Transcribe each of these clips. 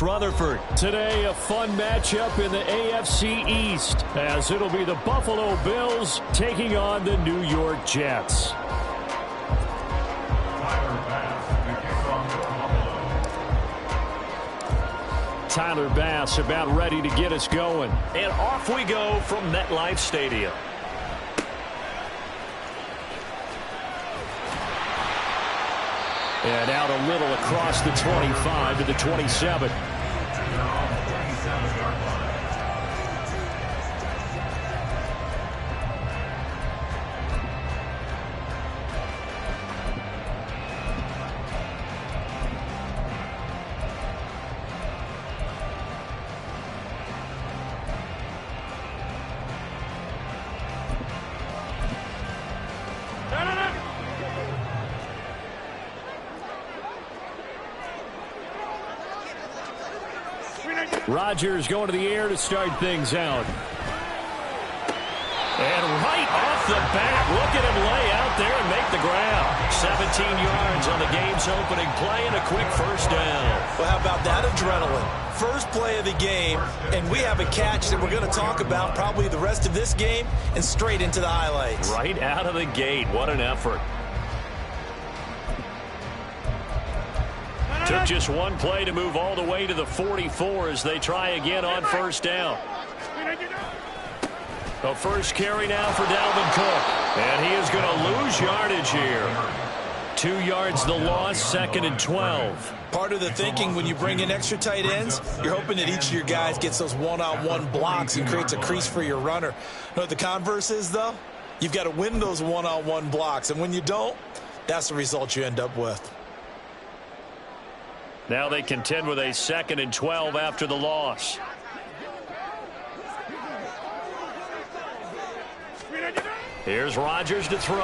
Rutherford. Today, a fun matchup in the AFC East, as it'll be the Buffalo Bills taking on the New York Jets. Tyler Bass about ready to get us going. And off we go from MetLife Stadium. And out a little across the 25 to the 27. Rodgers going to the air to start things out. And right off the bat, look at him lay out there and make the ground. 17 yards on the game's opening play and a quick first down. Well, how about that adrenaline? First play of the game, and we have a catch that we're going to talk about probably the rest of this game and straight into the highlights. Right out of the gate, what an effort. Took just one play to move all the way to the 44 as they try again on first down. The first carry now for Dalvin Cook. And he is going to lose yardage here. 2 yards the loss, 2nd and 12. Part of the thinking when you bring in extra tight ends, you're hoping that each of your guys gets those one-on-one blocks and creates a crease for your runner. You know what the converse is, though? You've got to win those one-on-one blocks. And when you don't, that's the result you end up with. Now they contend with a 2nd and 12 after the loss. Here's Rodgers to throw.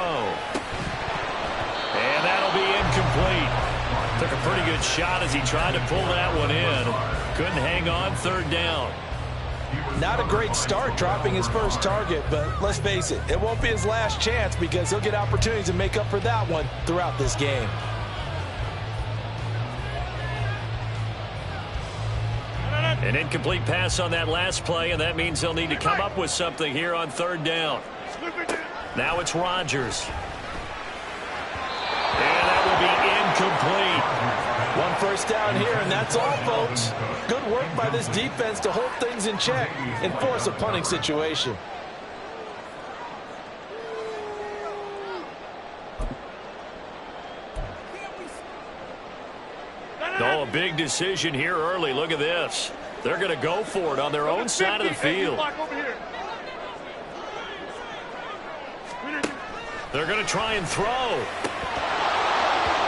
And that'll be incomplete. Took a pretty good shot as he tried to pull that one in. Couldn't hang on, 3rd down. Not a great start dropping his first target, but let's face it, it won't be his last chance because he'll get opportunities to make up for that one throughout this game. An incomplete pass on that last play, and that means they'll need to come up with something here on 3rd down. Now it's Rodgers. And that will be incomplete. One first down here, and that's all, folks. Good work by this defense to hold things in check and force a punting situation. Oh, a big decision here early. Look at this. They're going to go for it on their own side of the field. They're going to try and throw.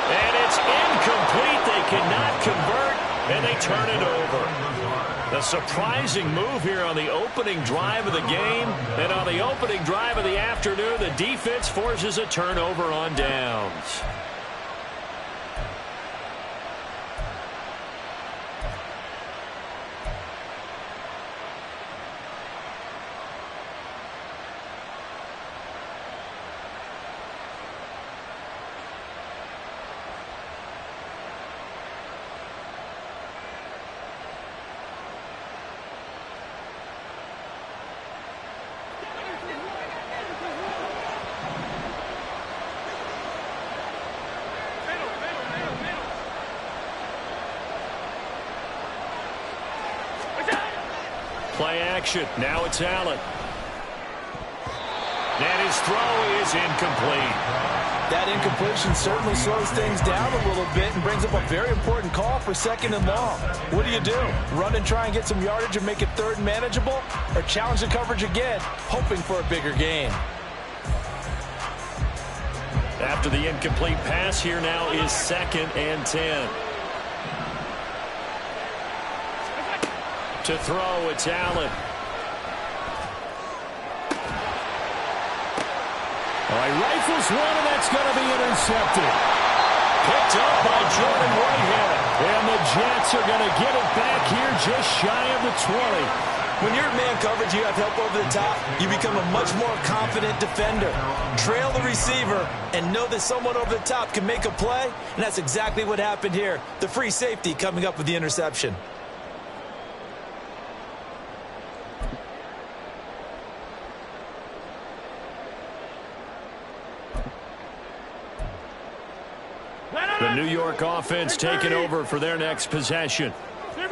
And it's incomplete. They cannot convert, and they turn it over. A surprising move here on the opening drive of the game. And on the opening drive of the afternoon, the defense forces a turnover on downs. Play action. Now it's Allen. And his throw is incomplete. That incompletion certainly slows things down a little bit and brings up a very important call for 2nd and long. What do? Run and try and get some yardage and make it 3rd manageable? Or challenge the coverage again, hoping for a bigger gain? After the incomplete pass, here now is 2nd and 10. To throw, it's Allen. All right, rifles one, and that's going to be intercepted. Picked up by Jordan Whitehead. And the Jets are going to get it back here just shy of the 20. When you're in man coverage, you have help over the top. You become a much more confident defender. Trail the receiver and know that someone over the top can make a play, and that's exactly what happened here. The free safety coming up with the interception. The New York offense taking over for their next possession.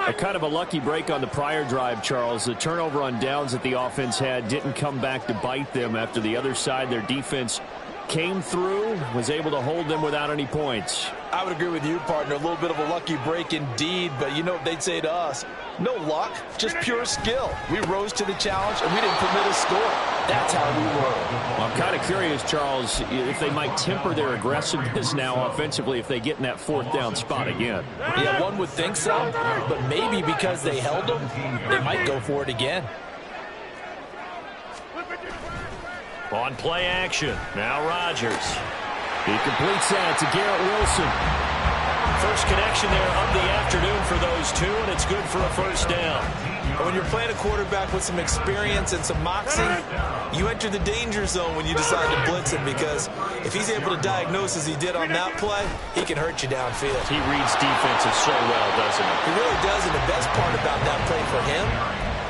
A kind of a lucky break on the prior drive, Charles. The turnover on downs that the offense had didn't come back to bite them after the other side. Their defense came through, was able to hold them without any points. I would agree with you, partner. A little bit of a lucky break indeed, but you know what they'd say to us? No luck, just pure skill. We rose to the challenge, and we didn't permit a score. That's how we roll. Well, I'm kind of curious, Charles, if they might temper their aggressiveness now offensively if they get in that fourth down spot again. Yeah, one would think so, but maybe because they held them, they might go for it again. On play action, now Rodgers. He completes that to Garrett Wilson. First connection there of the afternoon for those two, and it's good for a first down. When you're playing a quarterback with some experience and some moxie, you enter the danger zone when you decide to blitz him, because if he's able to diagnose as he did on that play, he can hurt you downfield. He reads defenses so well, doesn't he? He really does, and the best part about that play for him,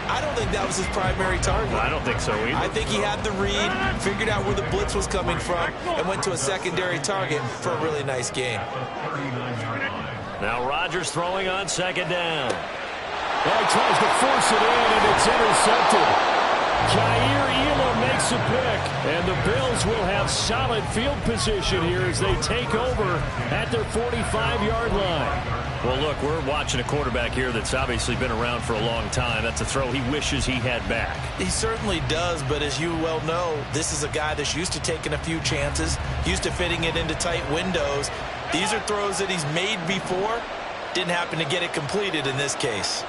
I don't think that was his primary target. I don't think so either. I think he had the read, figured out where the blitz was coming from, and went to a secondary target for a really nice game. Now Rodgers throwing on second down. Well, he tries to force it in, and it's intercepted. Kaiir Elam makes a pick, and the Bills will have solid field position here as they take over at their 45-yard line. Well, look, we're watching a quarterback here that's obviously been around for a long time. That's a throw he wishes he had back. He certainly does, but as you well know, this is a guy that's used to taking a few chances, used to fitting it into tight windows. These are throws that he's made before. Didn't happen to get it completed in this case.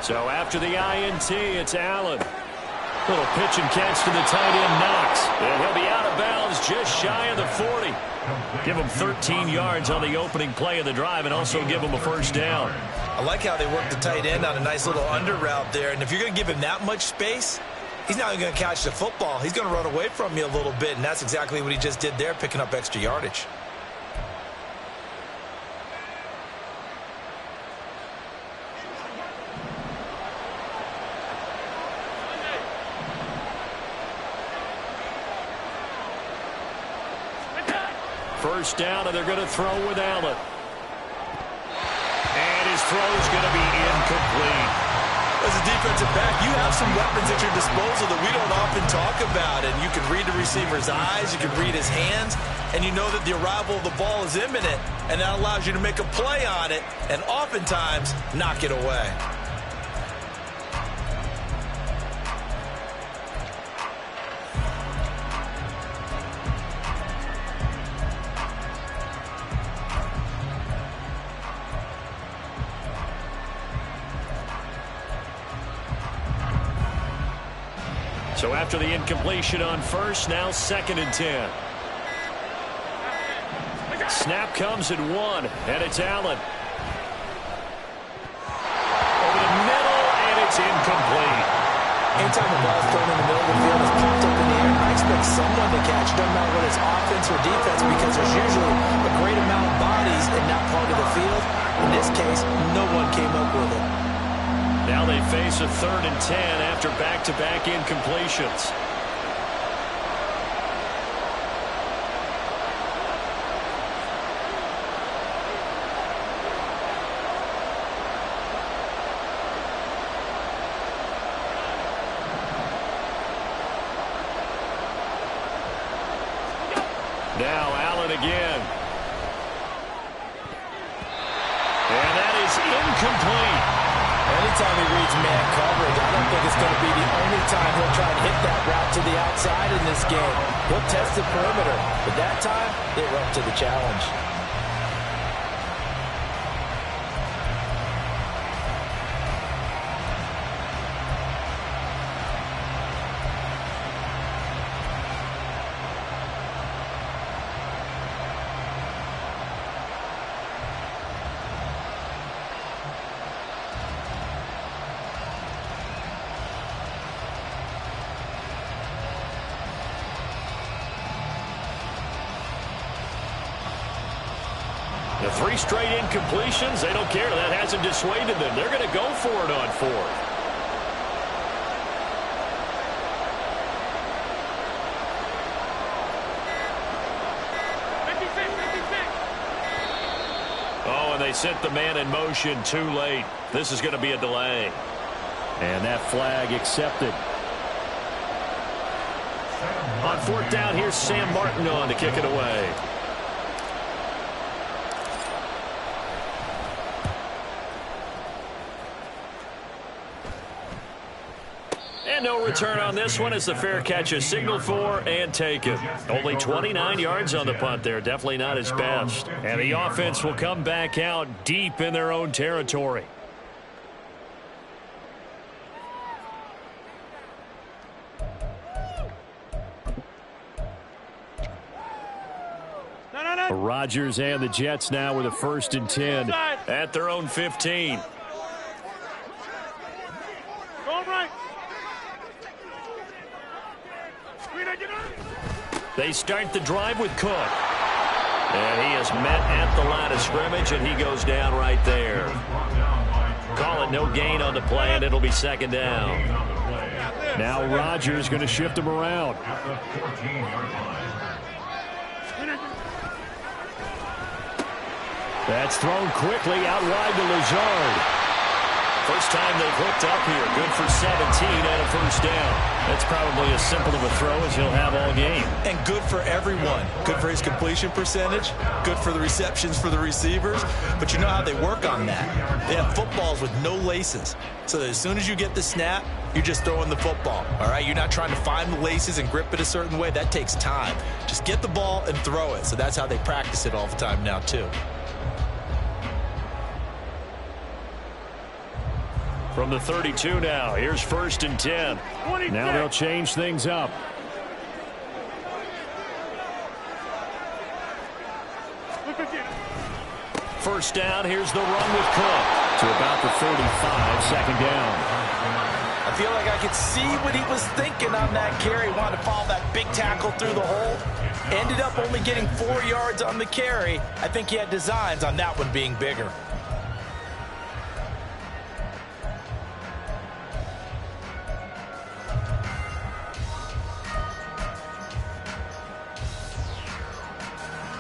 So after the INT, it's Allen. Little pitch and catch to the tight end, Knox. And he'll be out of bounds just shy of the 40. Give him 13 yards on the opening play of the drive and also give him a first down. I like how they work the tight end on a nice little under route there. And if you're going to give him that much space, he's not even going to catch the football. He's going to run away from you a little bit, and that's exactly what he just did there, picking up extra yardage. First down, and they're going to throw with Allen. And his throw's going to be incomplete. As a defensive back, you have some weapons at your disposal that we don't often talk about. And you can read the receiver's eyes, you can read his hands, and you know that the arrival of the ball is imminent, and that allows you to make a play on it and oftentimes knock it away. So after the incompletion on first, now 2nd and 10. Snap comes at 1, and it's Allen. Over the middle, and it's incomplete. Anytime the ball's thrown in the middle of the field, it's popped up in the air, I expect someone to catch it, no matter whether it's offense or defense, because there's usually a great amount of bodies in that part of the field. In this case, no one came up with it. Now they face a 3rd and 10 after back-to-back incompletions. Now Allen again. And that is incomplete. Anytime he reads man coverage, I don't think it's going to be the only time he'll try to hit that route to the outside in this game. He'll test the perimeter, but that time, they were up to the challenge. 3 straight incompletions. They don't care. That hasn't dissuaded them. They're going to go for it on 4th. Oh, and they sent the man in motion too late. This is going to be a delay. And that flag accepted. On 4th down, here's Sam Martin on to kick it away. And no return on this one as the fair catch is signaled for and taken. Only 29 yards on the punt there. Definitely not his best. And the offense will come back out deep in their own territory. Rodgers and the Jets now with a 1st and 10. At their own 15. They start the drive with Cook. And he is met at the line of scrimmage, and he goes down right there. Call it no gain on the play, and it'll be 2nd down. Now Rodgers going to shift him around. That's thrown quickly out wide to Lazard. First time they've hooked up here. Good for 17 and a 1st down. That's probably as simple of a throw as he'll have all game. And good for everyone. Good for his completion percentage. Good for the receptions for the receivers. But you know how they work on that. They have footballs with no laces. So that as soon as you get the snap, you're just throwing the football. All right? You're not trying to find the laces and grip it a certain way. That takes time. Just get the ball and throw it. So that's how they practice it all the time now, too. From the 32 now, here's 1st and 10. Now they'll change things up. First down, here's the run with Cook. To about the 35, 2nd down. I feel like I could see what he was thinking on that carry. Wanted to follow that big tackle through the hole. Ended up only getting 4 yards on the carry. I think he had designs on that one being bigger.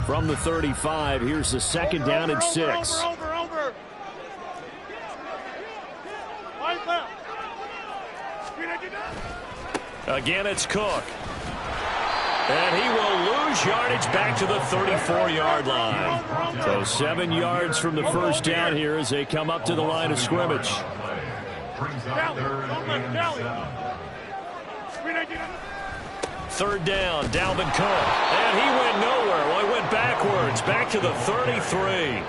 From the 35, here's the 2nd down and 6. Over. Again, it's Cook. And he will lose yardage back to the 34-yard line. So 7 yards from the 1st down here as they come up to the line of scrimmage. Third down, Dalvin Cook. And he went nowhere. Well, he went backwards, back to the 33.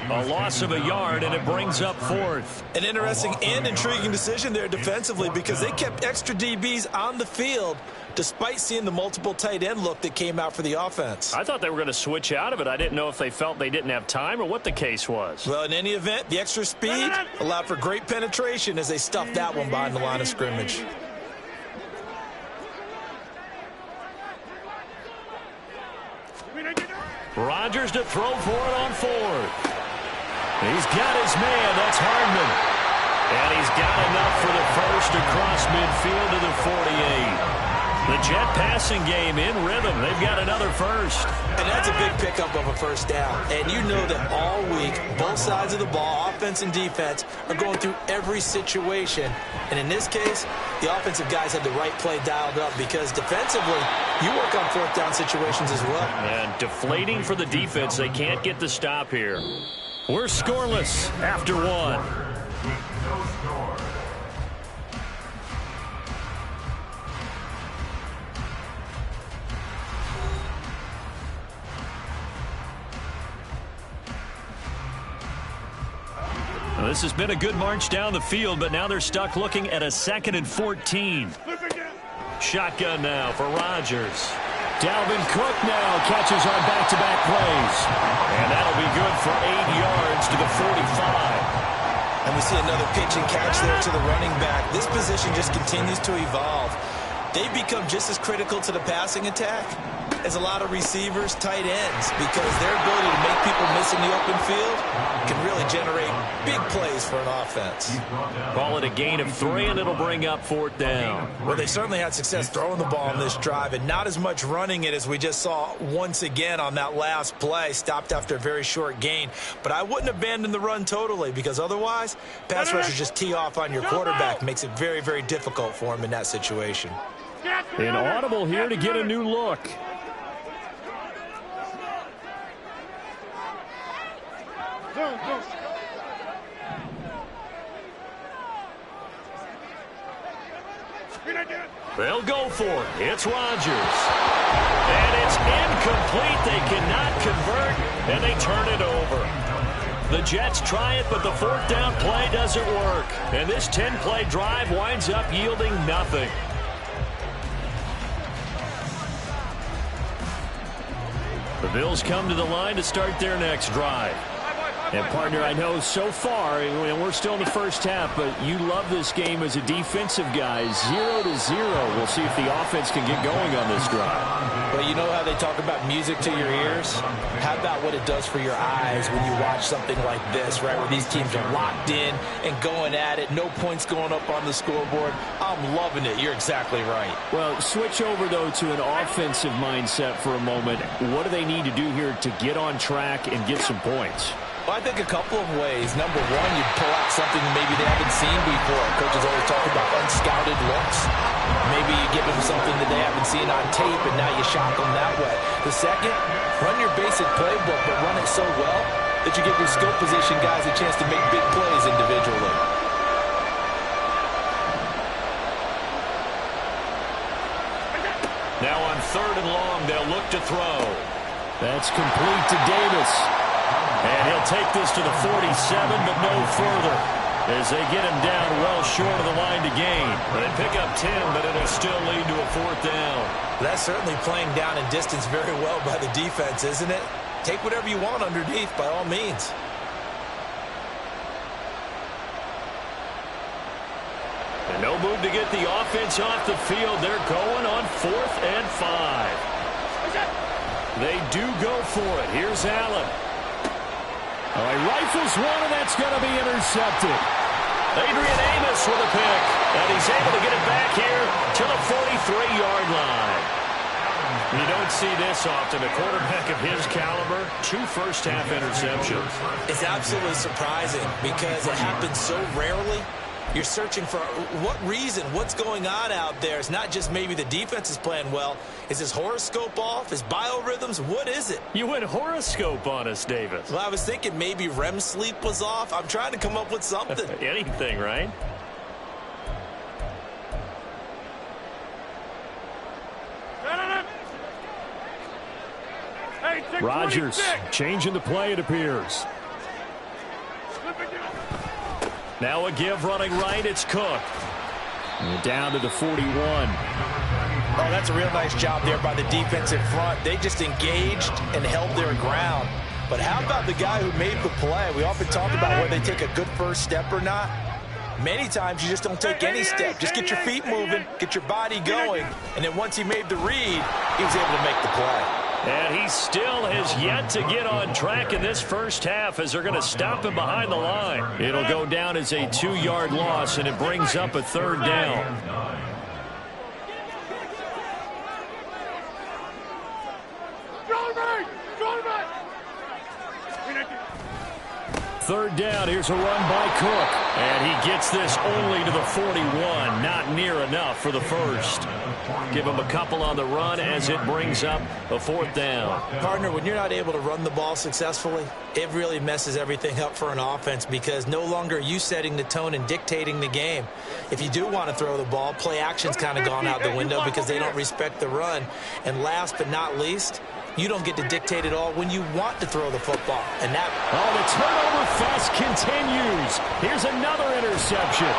A loss of a yard, and it brings up 4th. An interesting and intriguing decision there defensively because they kept extra DBs on the field despite seeing the multiple tight end look that came out for the offense. I thought they were going to switch out of it. I didn't know if they felt they didn't have time or what the case was. Well, in any event, the extra speed allowed for great penetration as they stuffed that one behind the line of scrimmage. Rodgers to throw for it on 4th. He's got his man. That's Hardman. And he's got enough for the first across midfield to the 48. The Jet passing game in rhythm. They've got another first. And that's a big pickup of a first down. And you know that all week, both sides of the ball, offense and defense, are going through every situation. And in this case, the offensive guys had the right play dialed up because defensively, you work on 4th down situations as well. And deflating for the defense. They can't get the stop here. We're scoreless after 1. Well, this has been a good march down the field, but now they're stuck looking at a 2nd and 14. Shotgun now for Rodgers. Dalvin Cook now catches on back-to-back plays. And that'll be good for 8 yards to the 45. And we see another pitch and catch there to the running back. This position just continues to evolve. They become just as critical to the passing attack is a lot of receivers, tight ends, because their ability to make people miss in the open field can really generate big plays for an offense. Call it a gain of 3, and it'll bring up 4th down. Well, they certainly had success throwing the ball on this drive, and not as much running it as we just saw once again on that last play. Stopped after a very short gain. But I wouldn't abandon the run totally, because otherwise, pass rushers just tee off on your quarterback. Makes it very, very difficult for him in that situation. An audible here to get a new look. They'll go for it. It's Rodgers. And it's incomplete. They cannot convert, and they turn it over. The Jets try it, but the 4th down play doesn't work. And this 10-play drive winds up yielding nothing. The Bills come to the line to start their next drive. And, partner, I know so far, and we're still in the first half, but you love this game as a defensive guy. 0-0. We'll see if the offense can get going on this drive. Well, you know how they talk about music to your ears? How about what it does for your eyes when you watch something like this, right, where these teams are locked in and going at it, no points going up on the scoreboard? I'm loving it. You're exactly right. Well, switch over, though, to an offensive mindset for a moment. What do they need to do here to get on track and get some points? Well, I think a couple of ways. Number one, you pull out something that maybe they haven't seen before. Coaches always talk about unscouted looks. Maybe you give them something that they haven't seen on tape, and now you shock them that way. The second, run your basic playbook, but run it so well that you give your skill position guys a chance to make big plays individually. Now on 3rd and long, they'll look to throw. That's complete to Davis. And he'll take this to the 47, but no further, as they get him down well short of the line to gain. They pick up 10, but it'll still lead to a 4th down. That's certainly playing down in distance very well by the defense, isn't it? Take whatever you want underneath, by all means. And no move to get the offense off the field. They're going on 4th and 5. They do go for it. Here's Allen. Oh, he rifles one, and that's going to be intercepted. Adrian Amos with a pick, and he's able to get it back here to the 43-yard line. You don't see this often. A quarterback of his caliber, 2 first-half interceptions. It's absolutely surprising because it happens so rarely. You're searching for what reason, what's going on out there. It's not just maybe the defense is playing well. Is his horoscope off? His biorhythms? What is it? You went horoscope on us, Davis. Well, I was thinking maybe REM sleep was off. I'm trying to come up with something. Anything, right? Rodgers changing the play, it appears. Now a give running right. It's Cook. And down to the 41. Oh, that's a real nice job there by the defensive front. They just engaged and held their ground. But how about the guy who made the play? We often talk about whether they take a good first step or not. Many times you just don't take any step. Just get your feet moving, get your body going, and then once he made the read, he was able to make the play. And he still has yet to get on track in this first half as they're going to stop him behind the line. It'll go down as a 2-yard loss, and it brings up a 3rd down. Third down, here's a run by Cook. And he gets this only to the 41. Not near enough for the first. Give him a couple on the run as it brings up a 4th down. Partner, when you're not able to run the ball successfully, it really messes everything up for an offense because no longer are you setting the tone and dictating the game. If you do want to throw the ball, play action's kind of gone out the window because they don't respect the run. And last but not least, you don't get to dictate it all when you want to throw the football. And that... Oh, the turnover fest continues. Here's another interception.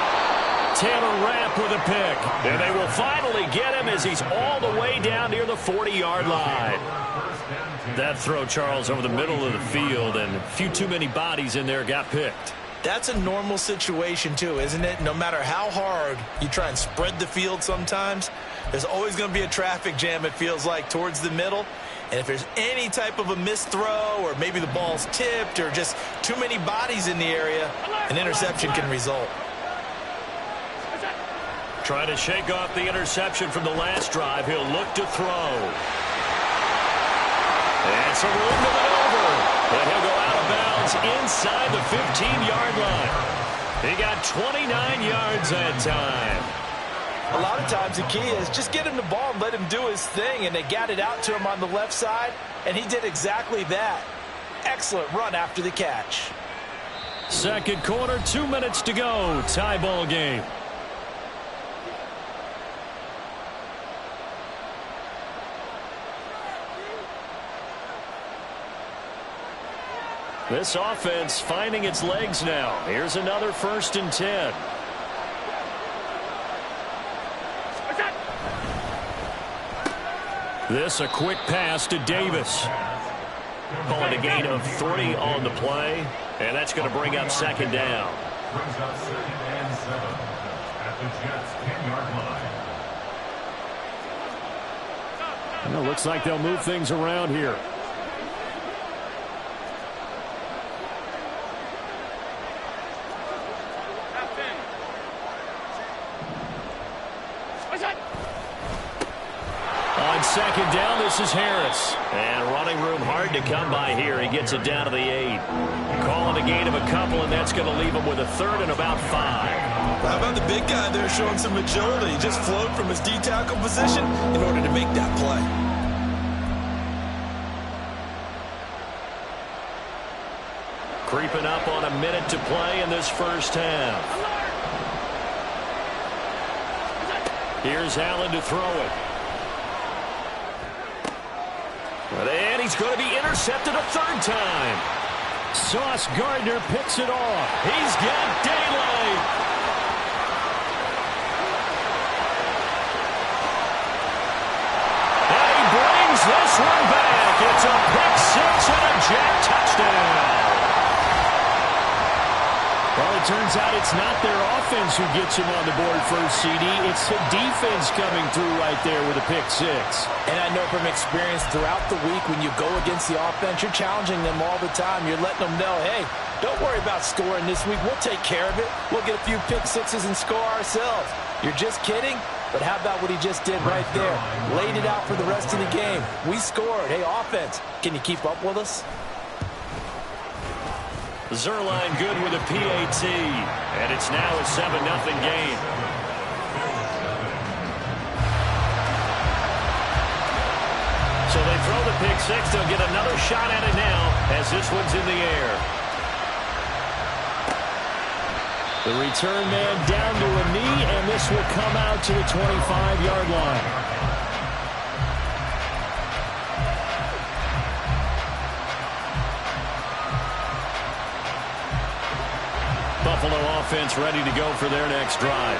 Taylor Rapp with a pick. And they will finally get him as he's all the way down near the 40-yard line. That throw, Charles, over the middle of the field, and a few too many bodies in there got picked. That's a normal situation too, isn't it? No matter how hard you try and spread the field sometimes, there's always going to be a traffic jam, it feels like, towards the middle. And if there's any type of a missed throw or maybe the ball's tipped or just too many bodies in the area, an interception can result. Trying to shake off the interception from the last drive. He'll look to throw. And some room to maneuver. And he'll go out of bounds inside the 15-yard line. He got 29 yards that time. A lot of times the key is just get him the ball and let him do his thing, and they got it out to him on the left side, and he did exactly that. Excellent run after the catch. Second quarter, 2 minutes to go. Tie ball game. This offense finding its legs now. Here's another 1st and 10. This a quick pass to Davis. Calling a gain of 3 on the play. And that's going to bring up 2nd down. Brings up 2nd and 7 at the Jets' 10-yard line. Well, looks like they'll move things around here. On 2nd down, this is Harris. And running room hard to come by here. He gets it down to the 8. Calling a gain of a couple, and that's going to leave him with a 3rd and about 5. How about the big guy there showing some agility? He just flowed from his D-tackle position in order to make that play. Creeping up on a minute to play in this first half. Here's Allen to throw it. And he's going to be intercepted a 3rd time. Sauce Gardner picks it off. He's got daylight. And he brings this one back. It's a pick 6 and a Jet touchdown. Well, it turns out it's not their offense who gets him on the board first, CD. It's the defense coming through right there with a pick 6. And I know from experience throughout the week when you go against the offense, you're challenging them all the time. You're letting them know, hey, don't worry about scoring this week. We'll take care of it. We'll get a few pick 6s and score ourselves. You're just kidding? But how about what he just did right there? Laid it out for the rest of the game. We scored. Hey, offense, can you keep up with us? Zuerlein good with a PAT. And it's now a 7-0 game. So they throw the pick 6. They'll get another shot at it now as this one's in the air. The return man down to a knee, and this will come out to the 25-yard line. Buffalo offense ready to go for their next drive.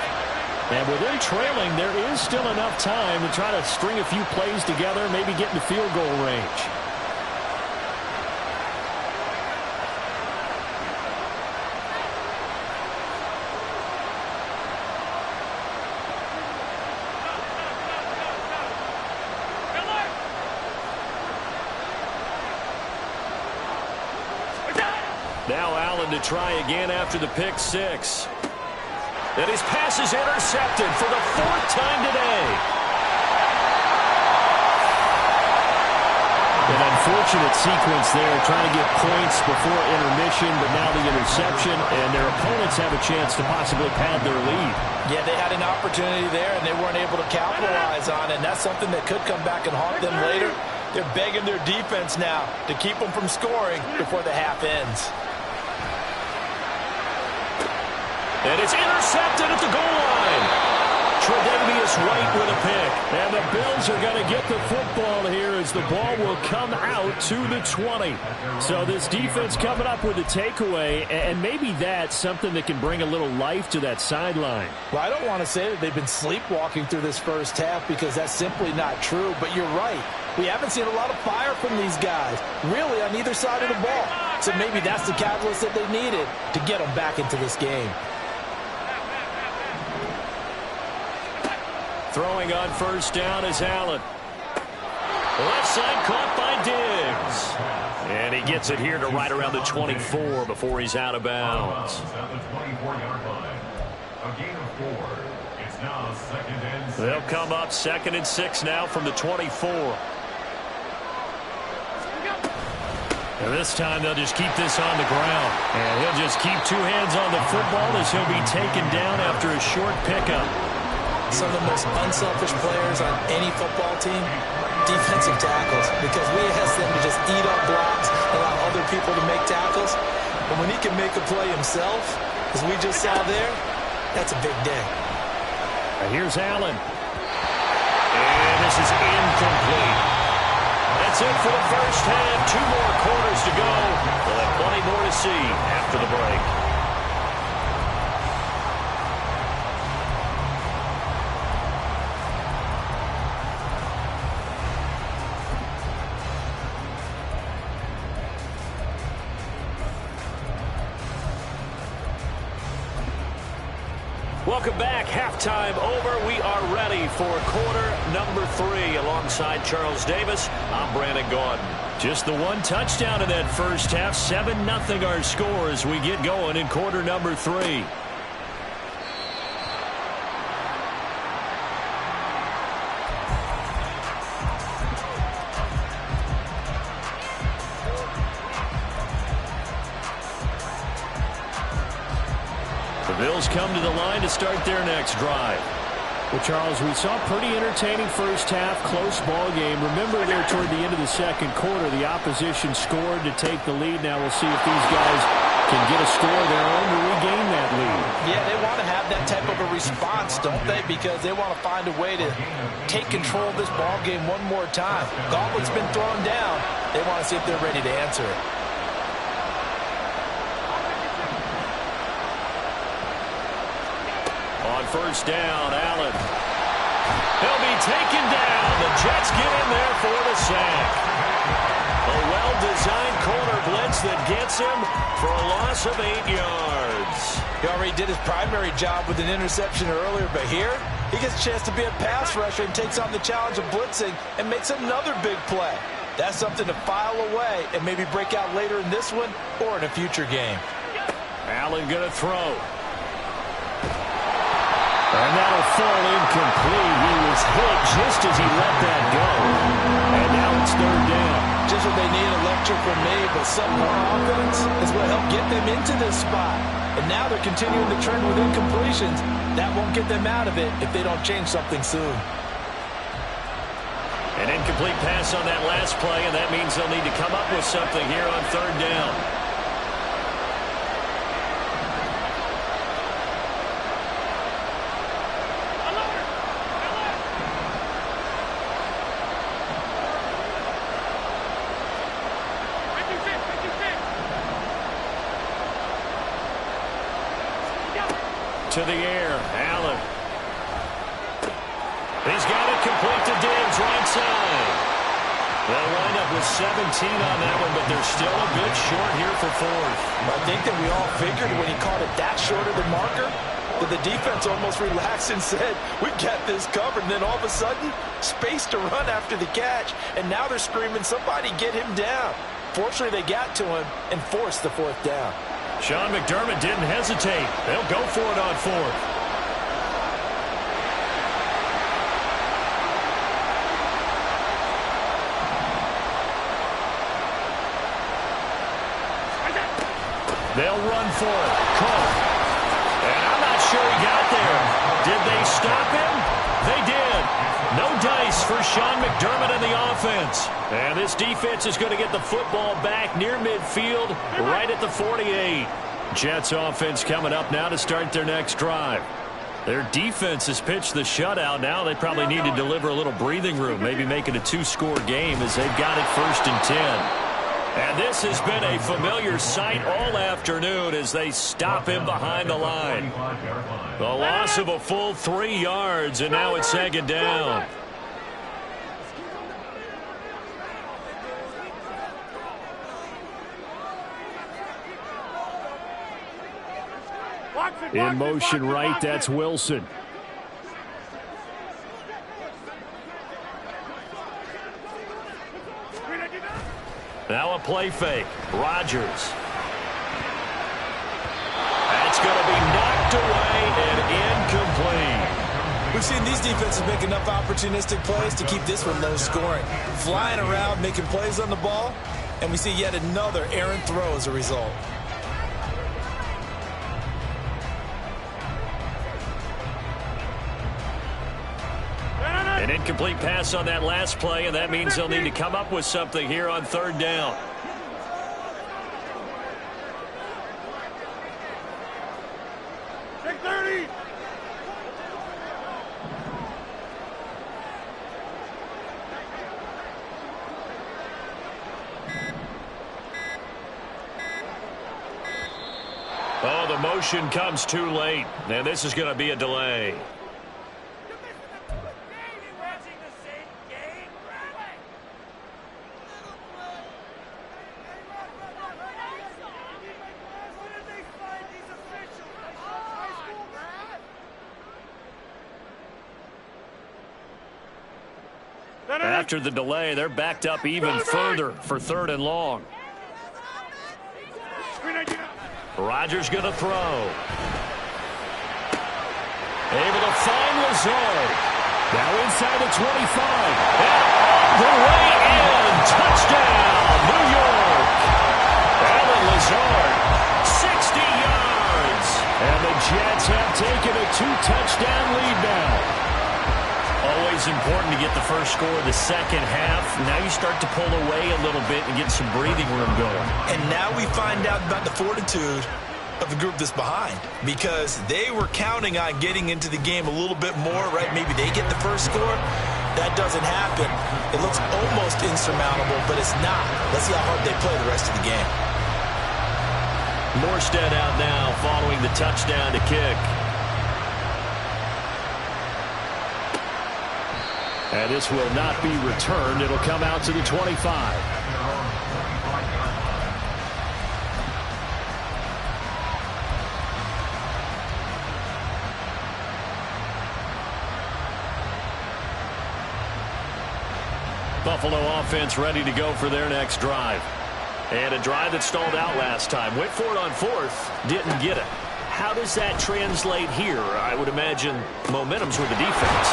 And with them trailing, there is still enough time to try to string a few plays together, maybe get in the field goal range. Now Allen to try again after the pick 6. And his pass is intercepted for the 4th time today. An unfortunate sequence there, trying to get points before intermission, but now the interception, and their opponents have a chance to possibly pad their lead. Yeah, they had an opportunity there, and they weren't able to capitalize on it, and that's something that could come back and haunt them later. They're begging their defense now to keep them from scoring before the half ends. And it's intercepted at the goal line. Tre'Davious White with a pick. And the Bills are going to get the football here as the ball will come out to the 20. So this defense coming up with a takeaway, and maybe that's something that can bring a little life to that sideline. Well, I don't want to say that they've been sleepwalking through this first half because that's simply not true, but you're right. We haven't seen a lot of fire from these guys, really, on either side of the ball. So maybe that's the catalyst that they needed to get them back into this game. Throwing on first down is Allen. Left side caught by Diggs. And he gets it here to right around the 24 before he's out of bounds. At the 24-yard line. A gain of 4. It's now 2nd and 6. They'll come up 2nd and 6 now from the 24. And this time they'll just keep this on the ground. And he'll just keep 2 hands on the football as he'll be taken down after a short pickup. Some of the most unselfish players on any football team, defensive tackles, because we ask them to just eat up blocks, allow other people to make tackles. But when he can make a play himself, as we just saw there, that's a big day. And here's Allen. And this is incomplete. That's it for the first half. 2 more quarters to go. We'll have plenty more to see after the break. Welcome back. Halftime over. We are ready for quarter number 3. Alongside Charles Davis, I'm Brandon Gaudin. Just the 1 touchdown in that first half. 7-0 our score as we get going in quarter number 3. The Bills come to the line to start their next drive. Well, Charles, we saw a pretty entertaining first half, close ball game. Remember there toward the end of the second quarter, the opposition scored to take the lead. Now we'll see if these guys can get a score of their own to regain that lead. Yeah, they want to have that type of a response, don't they? Because they want to find a way to take control of this ball game one more time. Gauntlet's been thrown down. They want to see if they're ready to answer it. On first down, Allen. He'll be taken down. The Jets get in there for the sack. A well-designed corner blitz that gets him for a loss of 8 yards. He already did his primary job with an interception earlier, but here he gets a chance to be a pass rusher and takes on the challenge of blitzing and makes another big play. That's something to file away and maybe break out later in this one or in a future game. Allen going to throw. And that'll fall incomplete. He was hit just as he let that go. And now it's 3rd down. Just what they need, a lecture from me, but some more offense is what helped get them into this spot. And now they're continuing the trend with incompletions. That won't get them out of it if they don't change something soon. An incomplete pass on that last play, and that means they'll need to come up with something here on 3rd down. To the air, Allen. He's got it complete to Diggs, right side. They'll wind up with 17 on that one, but they're still a bit short here for 4th. I think that we all figured when he caught it that short of the marker, that the defense almost relaxed and said, we got this covered. And then all of a sudden, space to run after the catch. And now they're screaming, somebody get him down. Fortunately, they got to him and forced the 4th down. Sean McDermott didn't hesitate. They'll go for it on 4th. They'll run for it. Cook. And I'm not sure he got there. Did they stop him? They did. No dice for Sean McDermott and the offense. And this defense is going to get the football back near midfield, right at the 48. Jets offense coming up now to start their next drive. Their defense has pitched the shutout. Now they probably need to deliver a little breathing room, maybe make it a 2-score game as they've got it 1st and 10. And this has been a familiar sight all afternoon as they stop him behind the line. The loss of a full 3 yards, and now it's 2nd down. In motion right, that's Wilson. Now a play fake. Rodgers. That's going to be knocked away and incomplete. We've seen these defenses make enough opportunistic plays to keep this one low scoring. Flying around, making plays on the ball, and we see yet another errant throw as a result. An incomplete pass on that last play, and that means they'll need to come up with something here on third down. Oh, the motion comes too late, and this is going to be a delay. After the delay, they're backed up even further for third and long. Rodgers going to throw. Able to find Lazard. Now inside the 25. And all the way in. Touchdown, New York. Allen Lazard, 60 yards. And the Jets have taken a 2-touchdown lead now. Always important to get the first score of the second half. Now you start to pull away a little bit and get some breathing room going. And now we find out about the fortitude of the group that's behind, because they were counting on getting into the game a little bit more, right? Maybe they get the first score. That doesn't happen. It looks almost insurmountable, but it's not. Let's see how hard they play the rest of the game. Morstead out now following the touchdown to kick. And this will not be returned. It'll come out to the 25. Buffalo offense ready to go for their next drive. And a drive that stalled out last time. Went for it on fourth, didn't get it. How does that translate here? I would imagine momentum's with the defense.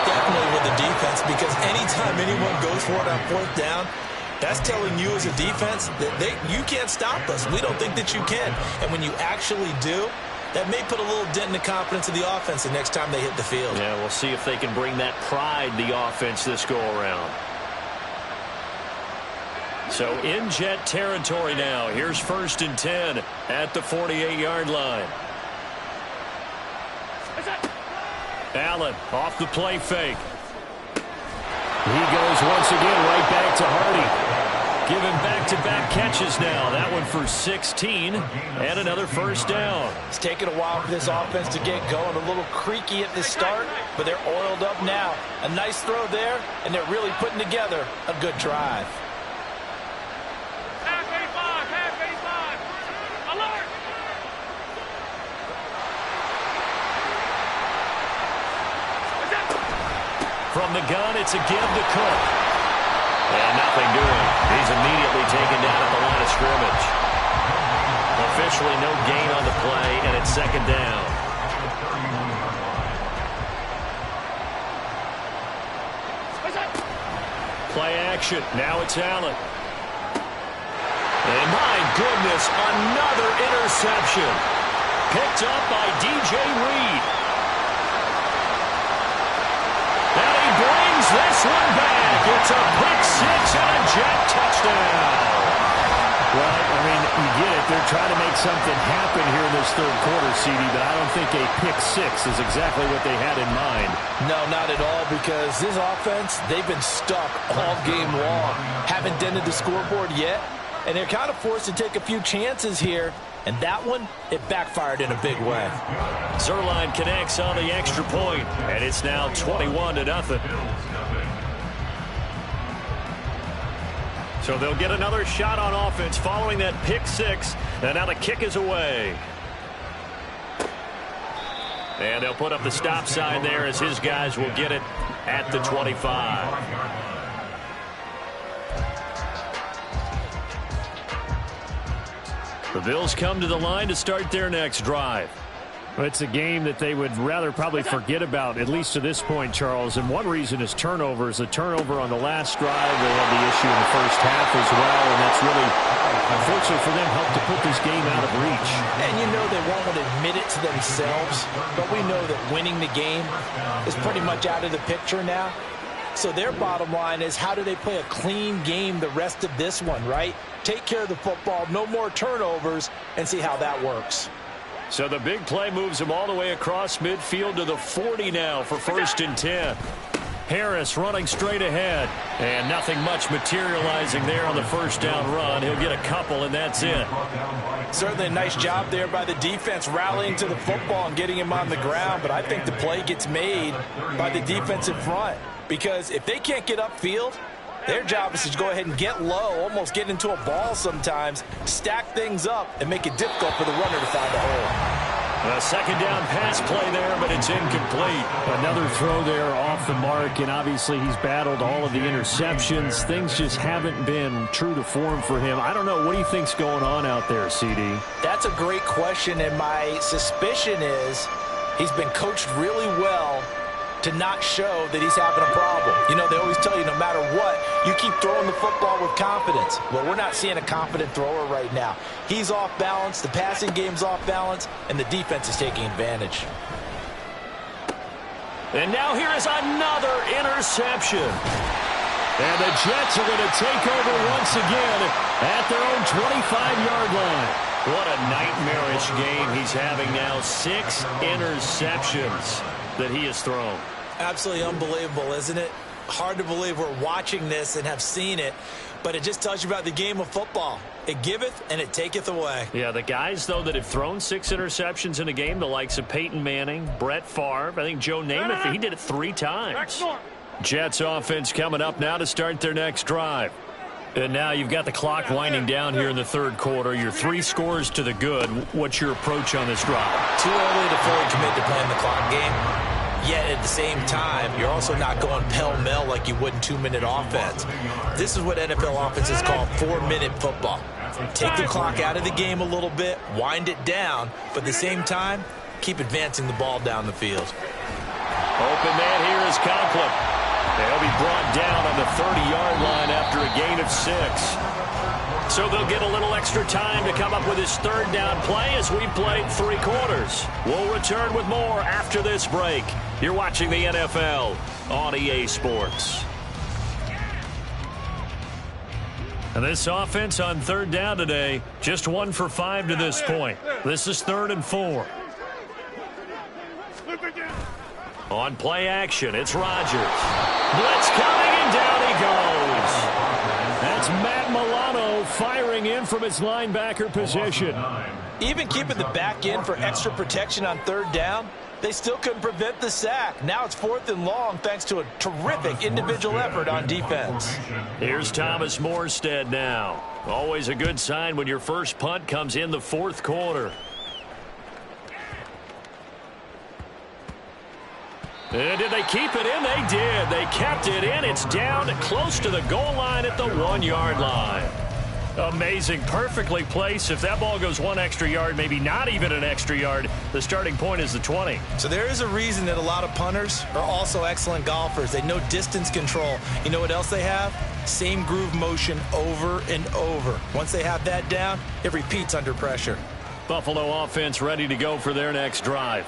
Definitely with the defense, because anytime anyone goes for it on fourth down, that's telling you as a defense that you can't stop us. We don't think that you can. And when you actually do, that may put a little dent in the confidence of the offense the next time they hit the field. Yeah, we'll see if they can bring that pride, the offense, this go-around. So in Jet territory now. Here's 1st and 10 at the 48-yard line. Allen off the play fake. He goes once again right back to Hardy. Given back-to-back catches now. That one for 16 and another first down. It's taken a while for this offense to get going. A little creaky at the start, but they're oiled up now. A nice throw there, and they're really putting together a good drive. From the gun, it's a give to Cook. And nothing doing. He's immediately taken down at the line of scrimmage. Officially no gain on the play, and it's second down. Play action. Now it's Allen. And my goodness, another interception. Picked up by DJ Reed. Brings this one back. It's a pick six and a Jet touchdown. Well, I mean, you get it. They're trying to make something happen here in this third quarter, CD, but I don't think a pick six is exactly what they had in mind. No, not at all, because this offense, they've been stuck all game long. Haven't dented the scoreboard yet, and they're kind of forced to take a few chances here. And that one, it backfired in a big way. Zuerlein connects on the extra point, and it's now 21-0. So they'll get another shot on offense following that pick six, and now the kick is away. And they'll put up the stop sign there as his guys will get it at the 25. The Bills come to the line to start their next drive. It's a game that they would rather probably forget about, at least to this point, Charles. And one reason is turnovers. The turnover on the last drive, they had the issue in the first half as well. And that's really, unfortunately for them, helped to put this game out of reach. And you know they won't admit it to themselves, but we know that winning the game is pretty much out of the picture now. So their bottom line is, how do they play a clean game the rest of this one, right? Take care of the football, no more turnovers, and see how that works. So the big play moves him all the way across midfield to the 40 now for 1st and 10. Harris running straight ahead. And nothing much materializing there on the first down run. He'll get a couple, and that's it. Certainly a nice job there by the defense rallying to the football and getting him on the ground. But I think the play gets made by the defense in front. Because if they can't get upfield, their job is to go ahead and get low, almost get into a ball sometimes, stack things up, and make it difficult for the runner to find a hole. A second down pass play there, but it's incomplete. Another throw there off the mark, and obviously he's battled all of the interceptions. Things just haven't been true to form for him. I don't know. What do you think's going on out there, CD? That's a great question, and my suspicion is he's been coached really well to not show that he's having a problem. You know, they always tell you no matter what, you keep throwing the football with confidence. Well, we're not seeing a confident thrower right now. He's off balance, the passing game's off balance, and the defense is taking advantage. And now here is another interception. And the Jets are going to take over once again at their own 25-yard line. What a nightmarish game he's having now. 6 interceptions that he has thrown. Absolutely unbelievable, isn't it? Hard to believe we're watching this and have seen it, but it just tells you about the game of football. It giveth and it taketh away. Yeah, the guys, though, that have thrown 6 interceptions in a game, the likes of Peyton Manning, Brett Favre, I think Joe Namath, he did it 3 times. Jets offense coming up now to start their next drive. And now you've got the clock winding down here in the third quarter. You're 3 scores to the good. What's your approach on this drive? Too early to fully commit to playing the clock game. Yet at the same time, you're also not going pell-mell like you would in 2-minute offense. This is what NFL offenses call 4-minute football. Take the clock out of the game a little bit, wind it down, but at the same time, keep advancing the ball down the field. Open man here is Conklin. They'll be brought down on the 30-yard line after a gain of 6. So they'll get a little extra time to come up with his third down play as we've played 3 quarters. We'll return with more after this break. You're watching the NFL on EA Sports. And this offense on third down today, just 1 for 5 to this point. This is 3rd and 4. On play action, it's Rodgers. Blitz coming, and down he goes. That's Matt Milano firing in from his linebacker position. Even keeping the back end for extra protection on 3rd down, they still couldn't prevent the sack. Now it's 4th and long thanks to a terrific individual effort on defense. Here's Thomas Morstead now. Always a good sign when your first punt comes in the 4th quarter. And did they keep it in? They did. They kept it in. It's down close to the goal line at the 1-yard line. Amazing. Perfectly placed. If that ball goes 1 extra yard, maybe not even an extra yard, the starting point is the 20. So there is a reason that a lot of punters are also excellent golfers. They know distance control. You know what else they have? Same groove motion over and over. Once they have that down, it repeats under pressure. Buffalo offense ready to go for their next drive.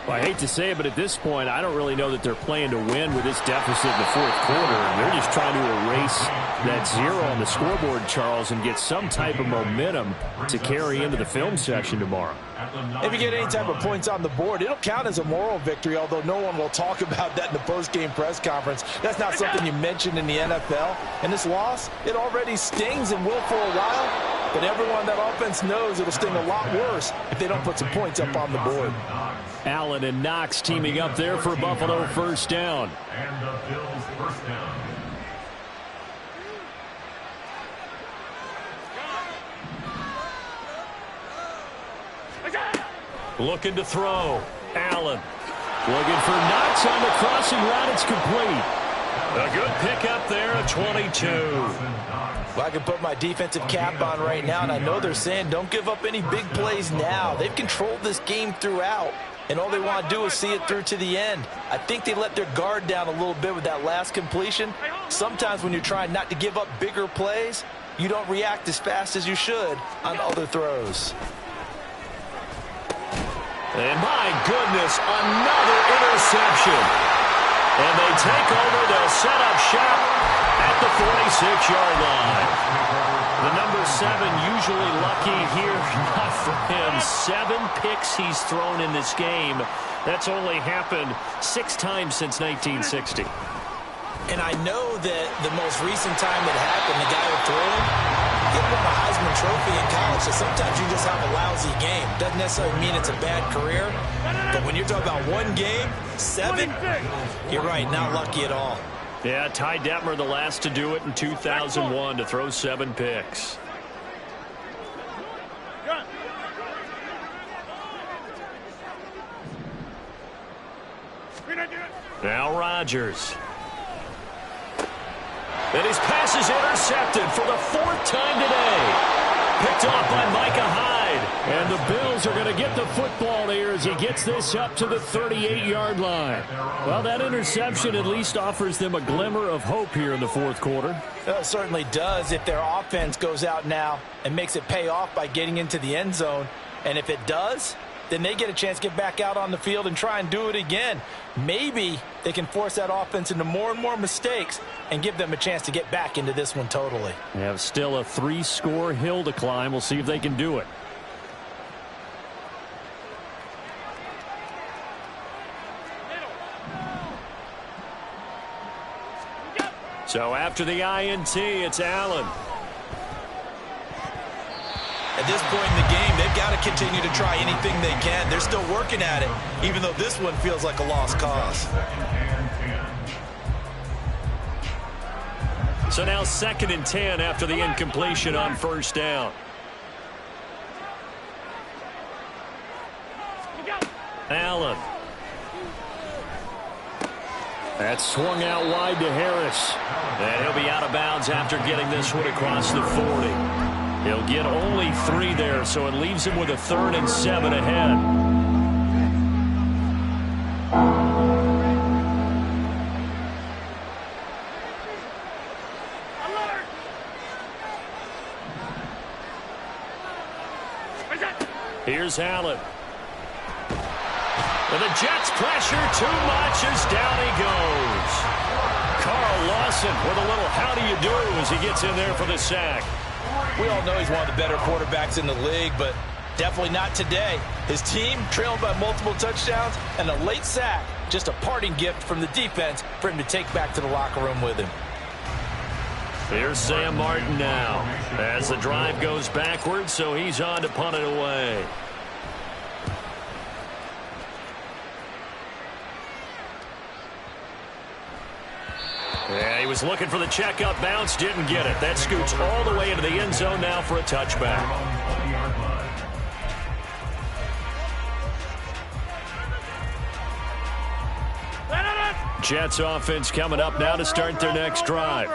Well, I hate to say it, but at this point, I don't really know that they're playing to win with this deficit in the 4th quarter. They're just trying to erase that 0 on the scoreboard, Charles, and get some type of momentum to carry into the film session tomorrow. If you get any type of points on the board, it'll count as a moral victory, although no one will talk about that in the post-game press conference. That's not something you mentioned in the NFL. And this loss, it already stings and will for a while, but everyone on that offense knows it'll sting a lot worse if they don't put some points up on the board. Allen and Knox teaming up there for Buffalo first down. And the Bills first down. Looking to throw. Allen looking for Knox on the crossing route. It's complete. A good pickup there at 22. Well, I can put my defensive cap on right now, and I know they're saying don't give up any big plays now. They've controlled this game throughout, and all they want to do is see it through to the end. I think they let their guard down a little bit with that last completion. Sometimes when you're trying not to give up bigger plays, you don't react as fast as you should on other throws. And my goodness, another interception. And they take over. They'll set up shop at the 46-yard line. The number 7 usually lucky here. Not for him. 7 picks he's thrown in this game. That's only happened 6 times since 1960. And I know that the most recent time it happened, the guy who threw him, he won a Heisman Trophy in college, so sometimes you just have a lousy game. Doesn't necessarily mean it's a bad career, but when you're talking about one game, 7, you're right, not lucky at all. Yeah, Ty Detmer the last to do it in 2001 to throw 7 picks. Now Rodgers. And his pass is intercepted for the 4th time today. Picked off by Micah Hyde. And the Bills are going to get the football here as he gets this up to the 38-yard line. Well, that interception at least offers them a glimmer of hope here in the fourth quarter. It certainly does if their offense goes out now and makes it pay off by getting into the end zone. And if it does, then they get a chance to get back out on the field and try and do it again. Maybe they can force that offense into more and more mistakes and give them a chance to get back into this one totally. They have still a 3-score hill to climb. We'll see if they can do it. So after the INT, it's Allen. At this point in the game, they've got to continue to try anything they can. They're still working at it, even though this one feels like a lost cause. So now 2nd and 10 after the incompletion on 1st down. Allen. That's swung out wide to Harris. And he'll be out of bounds after getting this one across the 40. He'll get only 3 there, so it leaves him with a 3rd and 7 ahead. Here's Allen. And the Jets pressure too much as down he goes. Carl Lawson with a little how do you do as he gets in there for the sack. We all know he's one of the better quarterbacks in the league, but definitely not today. His team trailing by multiple touchdowns and a late sack. Just a parting gift from the defense for him to take back to the locker room with him. Here's Sam Martin now as the drive goes backwards, so he's on to punt it away. Yeah, he was looking for the checkup bounce, didn't get it. That scoots all the way into the end zone now for a touchback. Jets offense coming up now to start their next drive.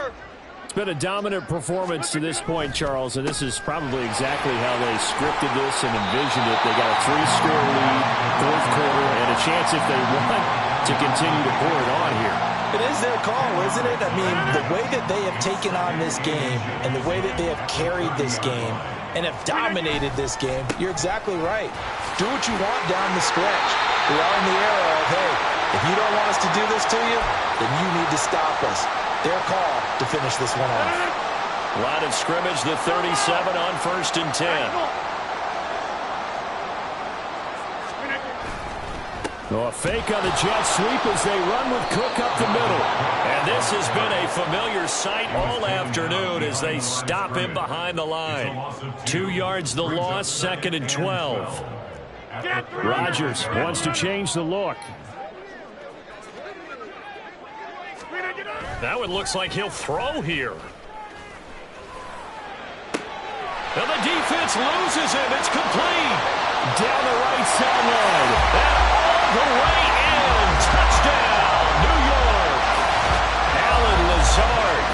It's been a dominant performance to this point, Charles, and this is probably exactly how they scripted this and envisioned it. They got a 3-score lead, 4th quarter, and a chance if they want to continue to pour it on here. It is their call, isn't it? I mean, the way that they have taken on this game and the way that they have carried this game and have dominated this game, you're exactly right. Do what you want down the stretch. We are in the era of, hey, if you don't want us to do this to you, then you need to stop us. Their call to finish this one off. Line of scrimmage, the 37 on 1st and 10. Oh, a fake on the jet sweep as they run with Cook up the middle. And this has been a familiar sight all afternoon as they stop him behind the line. 2 yards the loss, 2nd and 12. Rodgers wants to change the look. That one looks like he'll throw here. And the defense loses him. It's complete. Down the right sideline. And all the way in. Touchdown, New York. Allen Lazard,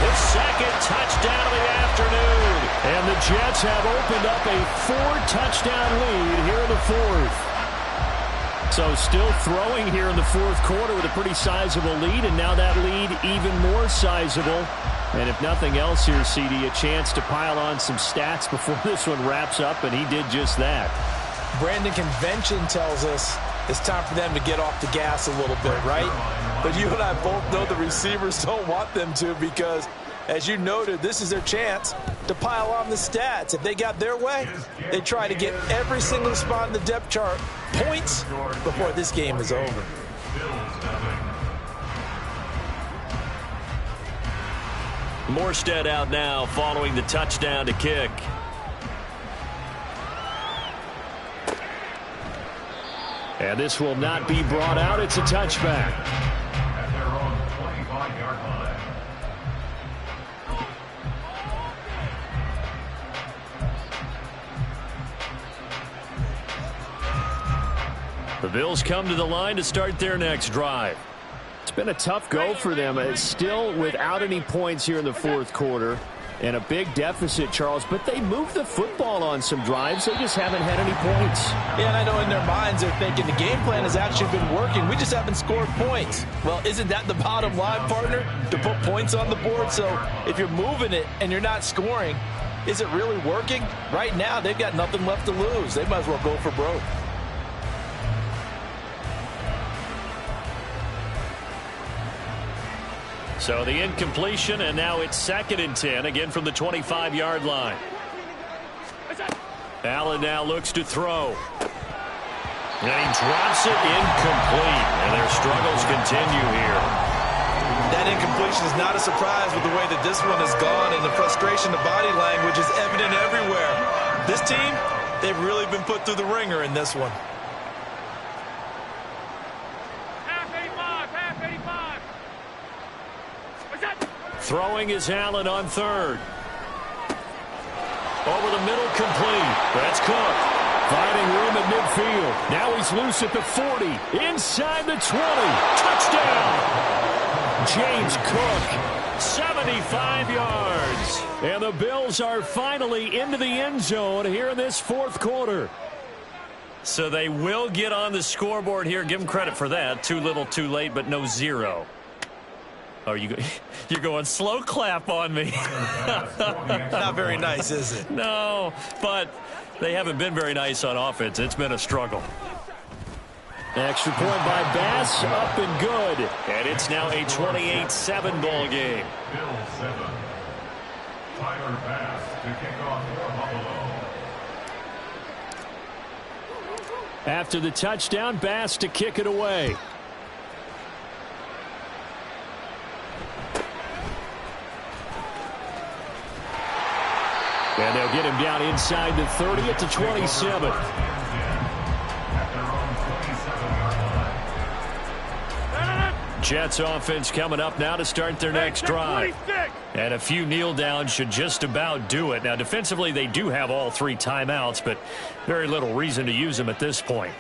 his second touchdown of the afternoon. And the Jets have opened up a 4-touchdown lead here in the fourth. So still throwing here in the fourth quarter with a pretty sizable lead, and now that lead even more sizable. And if nothing else here, CD, a chance to pile on some stats before this one wraps up, and he did just that. Brandon, convention tells us it's time for them to get off the gas a little bit, right? But you and I both know the receivers don't want them to, because, as you noted, this is their chance to pile on the stats. If they got their way, they try to get every single spot in the depth chart points before this game is over. Morstead out now following the touchdown to kick. And this will not be brought out. It's a touchback. At their own 25-yard line. The Bills come to the line to start their next drive. It's been a tough go for them. It's still without any points here in the fourth quarter. And a big deficit, Charles. But they moved the football on some drives. They just haven't had any points. Yeah, and I know in their minds they're thinking the game plan has actually been working. We just haven't scored points. Well, isn't that the bottom line, partner? To put points on the board? So if you're moving it and you're not scoring, is it really working? Right now, they've got nothing left to lose. They might as well go for broke. So the incompletion, and now it's 2nd and 10, again from the 25-yard line. Allen now looks to throw. And he drops it incomplete, and their struggles continue here. That incompletion is not a surprise with the way that this one has gone, and the frustration, the body language is evident everywhere. This team, they've really been put through the ringer in this one. Throwing is Allen on 3rd. Over the middle, complete. That's Cook. Finding room at midfield. Now he's loose at the 40. Inside the 20. Touchdown! James Cook. 75 yards. And the Bills are finally into the end zone here in this fourth quarter. So they will get on the scoreboard here. Give them credit for that. Too little, too late, but no 0. Oh, you're going slow clap on me. Not very nice, is it? No, but they haven't been very nice on offense. It's been a struggle. Extra point by Bass, up and good. And it's now a 28-7 ball game. Bills 7. Tyler Bass to kick off for Buffalo. After the touchdown, Bass to kick it away. And they'll get him down inside the 30 at the 27. Jets offense coming up now to start their next drive. And a few kneel downs should just about do it. Now, defensively, they do have all 3 timeouts, but very little reason to use them at this point.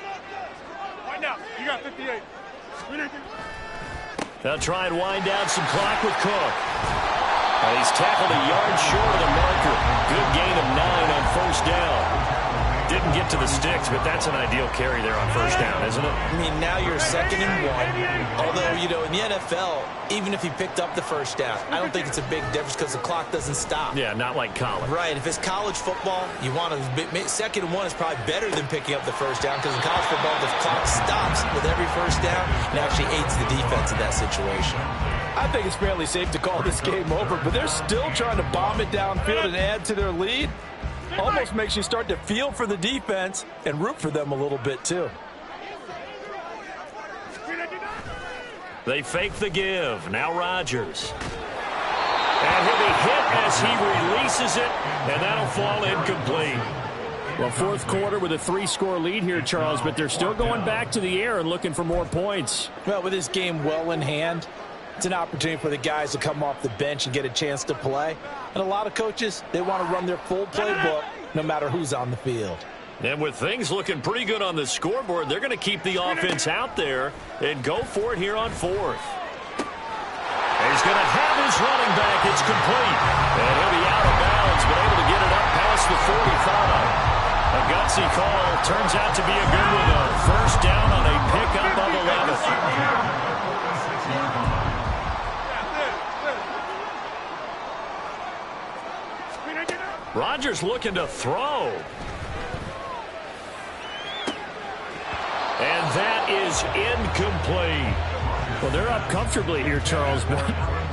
Right now, you got 58. They'll try and wind down some clock with Cook. He's tackled a yard short of the marker. Good gain of 9 on first down. Didn't get to the sticks, but that's an ideal carry there on first down, isn't it? I mean, now you're 2nd and 1. Although, you know, in the NFL, even if he picked up the first down, I don't think it's a big difference because the clock doesn't stop. Yeah, not like college. Right. If it's college football, you want to 2nd and 1 is probably better than picking up the first down, because in college football, the clock stops with every first down and actually aids the defense in that situation. I think it's fairly safe to call this game over, but they're still trying to bomb it downfield and add to their lead. Almost makes you start to feel for the defense and root for them a little bit, too. They fake the give. Now Rodgers. And he'll be hit as he releases it, and that'll fall incomplete. Well, fourth quarter with a 3-score lead here, Charles, but they're still going back to the air and looking for more points. Well, with this game well in hand, it's an opportunity for the guys to come off the bench and get a chance to play. And a lot of coaches, they want to run their full playbook no matter who's on the field. And with things looking pretty good on the scoreboard, they're going to keep the offense out there and go for it here on fourth. He's going to have his running back. It's complete. And he'll be out of bounds, but able to get it up past the 45. A gutsy call turns out to be a good one, though. First down on a pickup of 11. Rodgers looking to throw. And that is incomplete. Well, they're up comfortably here, Charles, but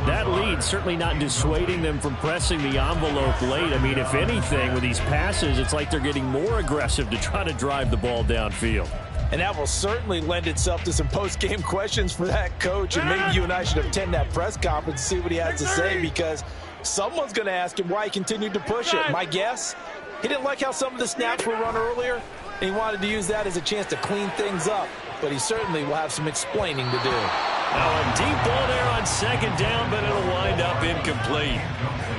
that lead certainly not dissuading them from pressing the envelope late. I mean, if anything, with these passes, it's like they're getting more aggressive to try to drive the ball downfield. And that will certainly lend itself to some post-game questions for that coach. And maybe you and I should attend that press conference and see what he has to say, because someone's going to ask him why he continued to push it. My guess, he didn't like how some of the snaps were run earlier, and he wanted to use that as a chance to clean things up. But he certainly will have some explaining to do. Now a deep ball there on second down, but it'll wind up incomplete.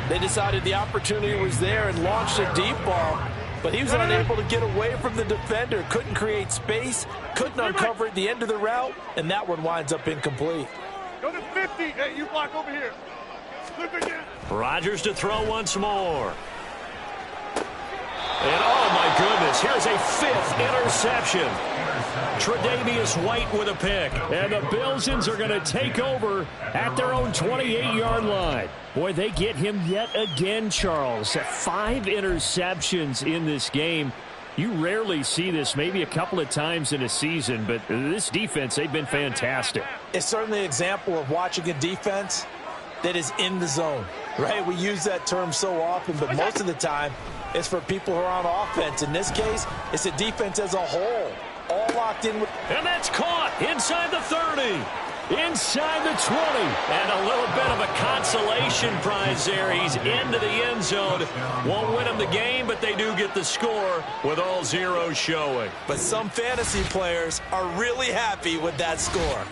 They decided the opportunity was there and launched a deep ball, but he was unable to get away from the defender. Couldn't create space, couldn't uncover at the end of the route, and that one winds up incomplete. Go to 50. Hey, you block over here. Flip again. Rodgers to throw once more. And oh my goodness, here's a fifth interception. Tre'Davious White with a pick. And the Bills are going to take over at their own 28-yard line. Boy, they get him yet again, Charles. 5 interceptions in this game. You rarely see this, maybe a couple of times in a season, but this defense, they've been fantastic. It's certainly an example of watching a defense that is in the zone, right? We use that term so often, but most of the time, it's for people who are on offense. In this case, it's a defense as a whole, all locked in. And that's caught inside the 30. Inside the 20. And a little bit of a consolation prize there. He's into the end zone. Won't win them the game, but they do get the score with all zeros showing. But some fantasy players are really happy with that score.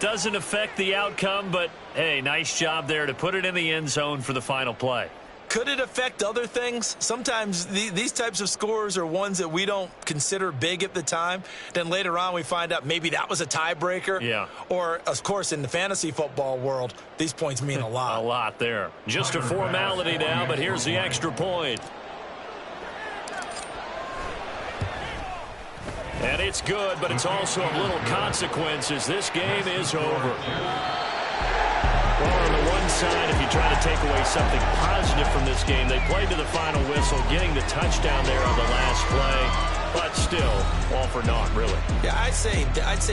Doesn't affect the outcome, but, hey, nice job there to put it in the end zone for the final play. Could it affect other things? Sometimes these types of scores are ones that we don't consider big at the time. Then later on we find out maybe that was a tiebreaker. Yeah. Or, of course, in the fantasy football world, these points mean a lot. A lot there. Just a formality now, but here's the extra point. And it's good, but it's also of little consequences. This game is over. Well, on the one side, if you try to take away something positive from this game, they played to the final whistle, getting the touchdown there on the last play, but still, all for naught, really. Yeah, I'd say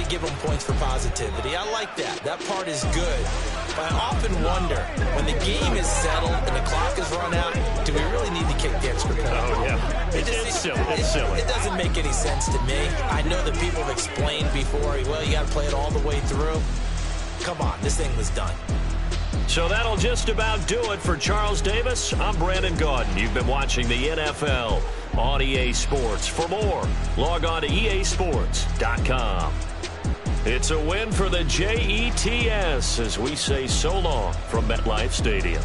give them points for positivity. I like that. That part is good. But I often wonder, when the game is settled and the clock is run out, do we really need to kick the extra point? Oh, yeah. It's silly. It's silly. It doesn't make any sense to me. I know that people have explained before, well, you got to play it all the way through. Come on, this thing was done. So that'll just about do it for Charles Davis. I'm Brandon Gaudin. You've been watching the NFL on EA Sports. For more, log on to easports.com. It's a win for the Jets as we say so long from MetLife Stadium.